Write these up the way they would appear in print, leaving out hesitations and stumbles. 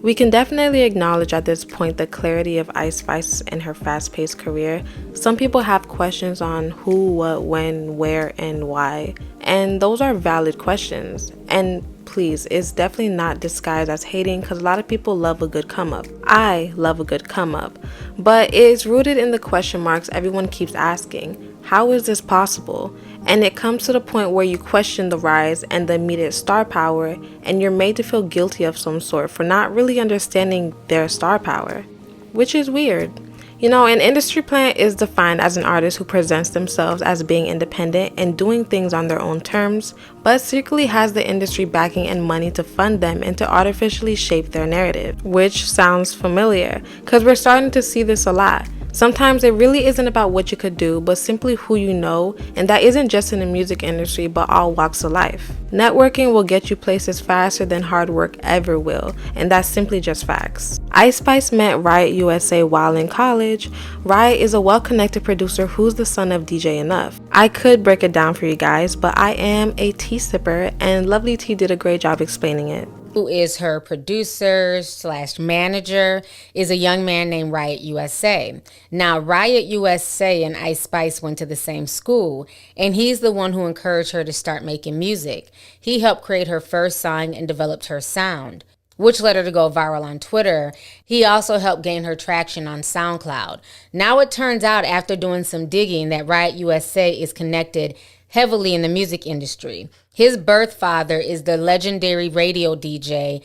We can definitely acknowledge at this point the clarity of Ice Spice in her fast-paced career. Some people have questions on who, what, when, where, and why, and those are valid questions. And please, it's definitely not disguised as hating, because a lot of people love a good come up. I love a good come up, but it's rooted in the question marks everyone keeps asking. How is this possible? And it comes to the point where you question the rise and the immediate star power, and you're made to feel guilty of some sort for not really understanding their star power, which is weird. You know, an industry plant is defined as an artist who presents themselves as being independent and doing things on their own terms, but secretly has the industry backing and money to fund them and to artificially shape their narrative, which sounds familiar, because we're starting to see this a lot. Sometimes it really isn't about what you could do, but simply who you know, and that isn't just in the music industry, but all walks of life. Networking will get you places faster than hard work ever will, and that's simply just facts. Ice Spice met Riot USA while in college. Riot is a well-connected producer who's the son of DJ Enough. I could break it down for you guys, but I am a tea sipper, and Lovely T did a great job explaining it. Who is her producer / manager, is a young man named Riot USA. Now, Riot USA and Ice Spice went to the same school, and he's the one who encouraged her to start making music. He helped create her first song and developed her sound, which led her to go viral on Twitter. He also helped gain her traction on SoundCloud. Now it turns out, after doing some digging, that Riot USA is connected heavily in the music industry. His birth father is the legendary radio DJ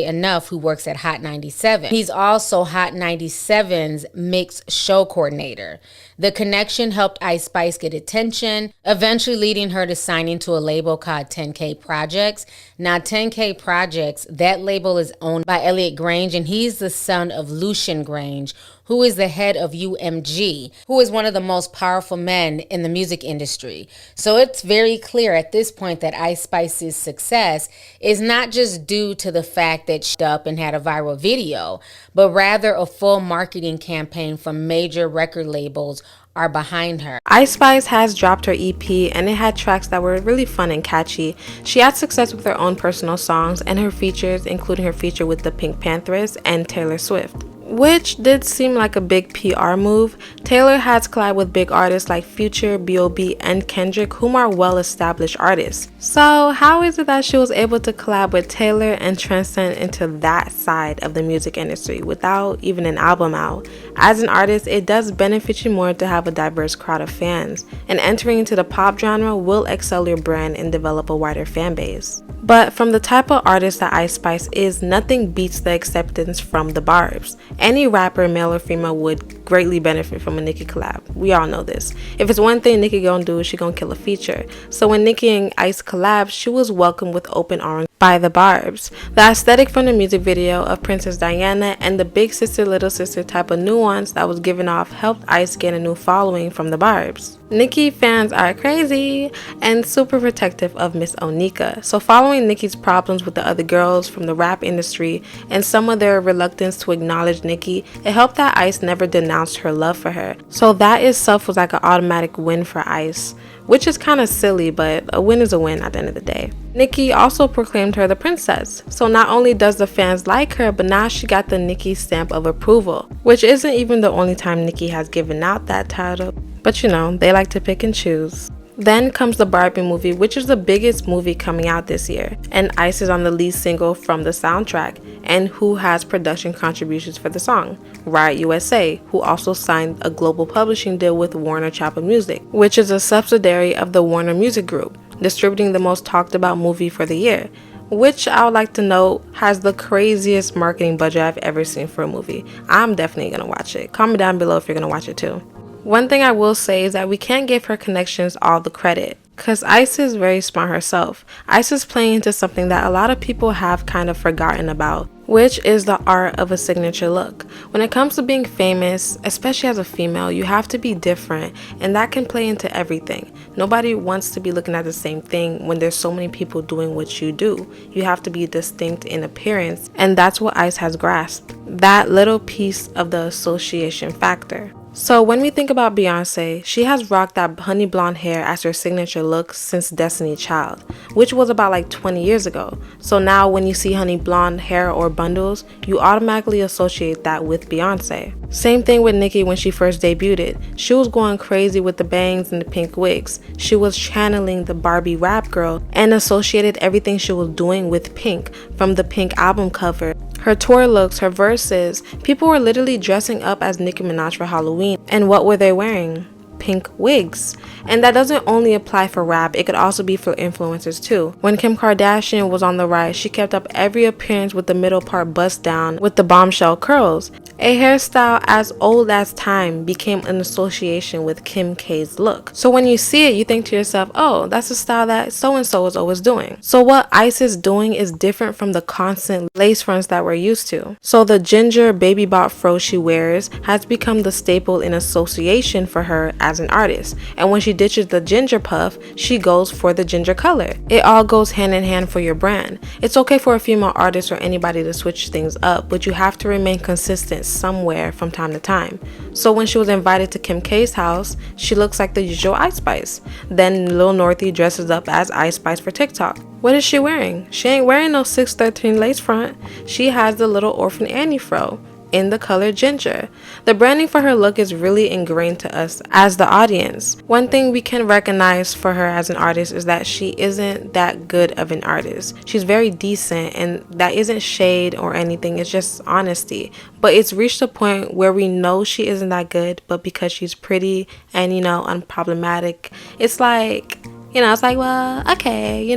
Enough, who works at Hot 97. He's also Hot 97's mix show coordinator. The connection helped Ice Spice get attention, eventually leading her to signing to a label called 10K Projects. Now, 10K Projects, that label is owned by Elliot Grange, and he's the son of Lucian Grange, who is the head of UMG, who is one of the most powerful men in the music industry. So it's very clear at this point that Ice Spice's success is not just due to the fact that she up and had a viral video, but rather a full marketing campaign from major record labels are behind her. Ice Spice has dropped her EP, and it had tracks that were really fun and catchy. She had success with her own personal songs and her features, including her feature with the Pink Panthers and Taylor Swift, which did seem like a big PR move. Taylor has collabed with big artists like Future, B.O.B., and Kendrick, whom are well-established artists. So how is it that she was able to collab with Taylor and transcend into that side of the music industry without even an album out? As an artist, it does benefit you more to have a diverse crowd of fans, and entering into the pop genre will excel your brand and develop a wider fan base. But from the type of artist that Ice Spice is, nothing beats the acceptance from the Barbs. Any rapper, male or female, would greatly benefit from a Nicki collab. We all know this. If it's one thing Nicki gonna do, she gonna kill a feature. So when Nicki and Ice collabed, she was welcomed with open arms by the Barbs. The aesthetic from the music video of Princess Diana and the big sister little sister type of nuance that was given off helped Ice gain a new following from the Barbs. Nicki fans are crazy and super protective of Miss Onika. So following Nicki's problems with the other girls from the rap industry and some of their reluctance to acknowledge Nicki, it helped that Ice never denounced her love for her. So that itself was like an automatic win for Ice, which is kind of silly, but a win is a win at the end of the day. Nicki also proclaimed her the princess. So not only does the fans like her, but now she got the Nicki stamp of approval, which isn't even the only time Nicki has given out that title. But you know, they like to pick and choose. Then comes the Barbie movie, which is the biggest movie coming out this year, and Ice is on the lead single from the soundtrack. And who has production contributions for the song? Riot USA, who also signed a global publishing deal with Warner Chappell Music, which is a subsidiary of the Warner Music Group, distributing the most talked about movie for the year, which I would like to note has the craziest marketing budget I've ever seen for a movie. I'm definitely gonna watch it. Comment down below if you're gonna watch it too. One thing I will say is that we can't give her connections all the credit, because Ice is very smart herself. Ice is playing into something that a lot of people have kind of forgotten about, which is the art of a signature look. When it comes to being famous, especially as a female, you have to be different, and that can play into everything. Nobody wants to be looking at the same thing when there's so many people doing what you do. You have to be distinct in appearance, and that's what Ice has grasped. That little piece of the association factor. So when we think about Beyonce, she has rocked that honey blonde hair as her signature look since Destiny Child, which was about like 20 years ago. So now when you see honey blonde hair or bundles, you automatically associate that with Beyonce. Same thing with Nicki when she first debuted. She was going crazy with the bangs and the pink wigs. She was channeling the Barbie rap girl and associated everything she was doing with pink, from the Pink album cover, her tour looks, her verses. People were literally dressing up as Nicki Minaj for Halloween. And what were they wearing? Pink wigs. And that doesn't only apply for rap, it could also be for influencers too. When Kim Kardashian was on the rise, she kept up every appearance with the middle part bust down with the bombshell curls. A hairstyle as old as time became an association with Kim K's look. So when you see it, you think to yourself, oh, that's a style that so-and-so is always doing. So what Ice is doing is different from the constant lace fronts that we're used to. So the ginger baby bot fro she wears has become the staple in association for her as an artist. And when she ditches the ginger puff, she goes for the ginger color. It all goes hand in hand for your brand. It's okay for a female artist or anybody to switch things up, but you have to remain consistent somewhere from time to time. So when she was invited to Kim K's house, she looks like the usual Ice Spice. Then Lil Northy dresses up as Ice Spice for TikTok. What is she wearing? She ain't wearing no 613 lace front. She has the little Orphan Annie fro in the color ginger. The branding for her look is really ingrained to us as the audience. One thing we can recognize for her as an artist is that she isn't that good of an artist. She's very decent, and that isn't shade or anything, it's just honesty. But it's reached a point where we know she isn't that good, but because she's pretty and, unproblematic, it's like, it's like, well, okay,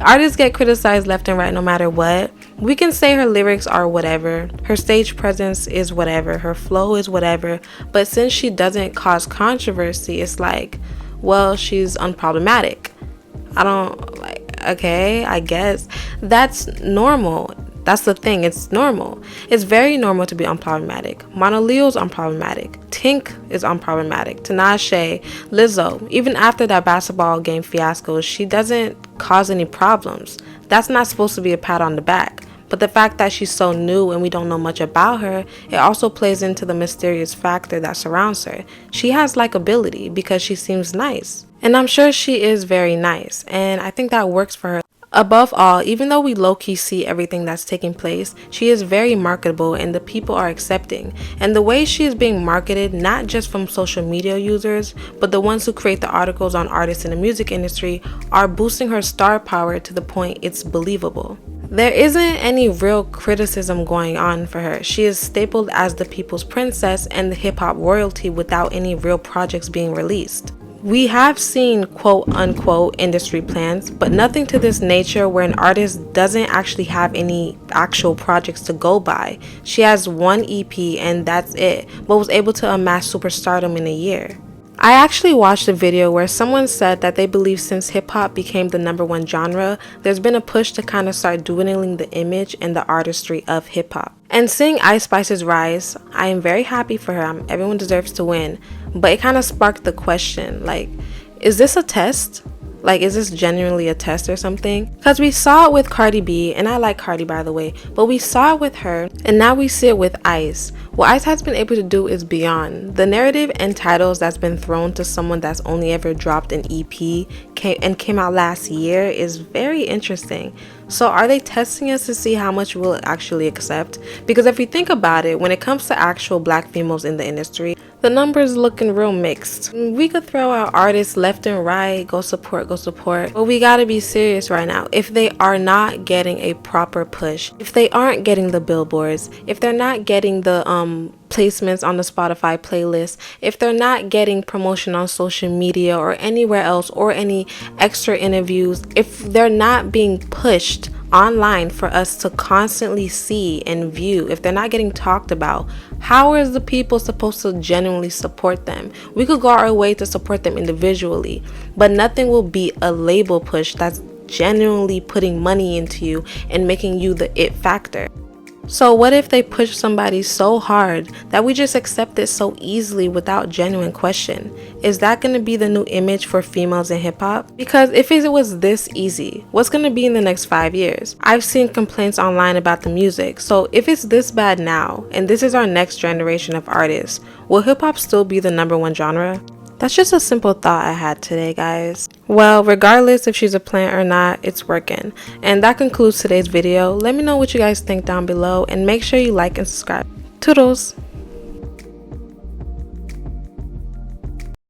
artists get criticized left and right no matter what. We can say her lyrics are whatever, her stage presence is whatever, her flow is whatever, but since she doesn't cause controversy, it's like, well, she's unproblematic. Okay, I guess that's normal. That's the thing, it's normal. It's very normal to be unproblematic. Mona Leo's unproblematic. Tink is unproblematic. Tinashe, Lizzo, even after that basketball game fiasco, she doesn't cause any problems. That's not supposed to be a pat on the back. But the fact that she's so new and we don't know much about her, it also plays into the mysterious factor that surrounds her. She has likability because she seems nice. And I'm sure she is very nice, and I think that works for her. Above all, even though we low-key see everything that's taking place, she is very marketable and the people are accepting. And the way she is being marketed, not just from social media users, but the ones who create the articles on artists in the music industry, are boosting her star power to the point it's believable. There isn't any real criticism going on for her. She is stapled as the people's princess and the hip-hop royalty without any real projects being released. We have seen quote-unquote industry plans, but nothing to this nature where an artist doesn't actually have any actual projects to go by. She has one EP and that's it, but was able to amass superstardom in a year. I actually watched a video where someone said that they believe since hip-hop became the #1 genre, there's been a push to kind of start dwindling the image and the artistry of hip-hop. And seeing Ice Spice's rise, I am very happy for her. Everyone deserves to win. But it kind of sparked the question, is this a test? Is this genuinely a test or something? Because we saw it with Cardi B, and I like Cardi by the way, but we saw it with her, and now we see it with Ice. What Ice has been able to do is beyond. The narrative and titles that's been thrown to someone that's only ever dropped an EP and came out last year is very interesting. So are they testing us to see how much we'll actually accept? Because if you think about it, when it comes to actual black females in the industry, the numbers looking real mixed. We could throw out artists left and right, go support, but we gotta be serious right now. If they are not getting a proper push, if they aren't getting the billboards, if they're not getting the placements on the Spotify playlist, if they're not getting promotion on social media or anywhere else or any extra interviews, if they're not being pushed online for us to constantly see and view, if they're not getting talked about, how is the people supposed to genuinely support them? We could go our way to support them individually, but nothing will beat a label push that's genuinely putting money into you and making you the it factor. So what if they push somebody so hard that we just accept it so easily without genuine question? Is that going to be the new image for females in hip hop? Because if it was this easy, what's going to be in the next 5 years? I've seen complaints online about the music, so if it's this bad now, and this is our next generation of artists, will hip hop still be the #1 genre? That's just a simple thought I had today, guys. Well, regardless if she's a plant or not, it's working. And that concludes today's video. Let me know what you guys think down below and make sure you like and subscribe. Toodles!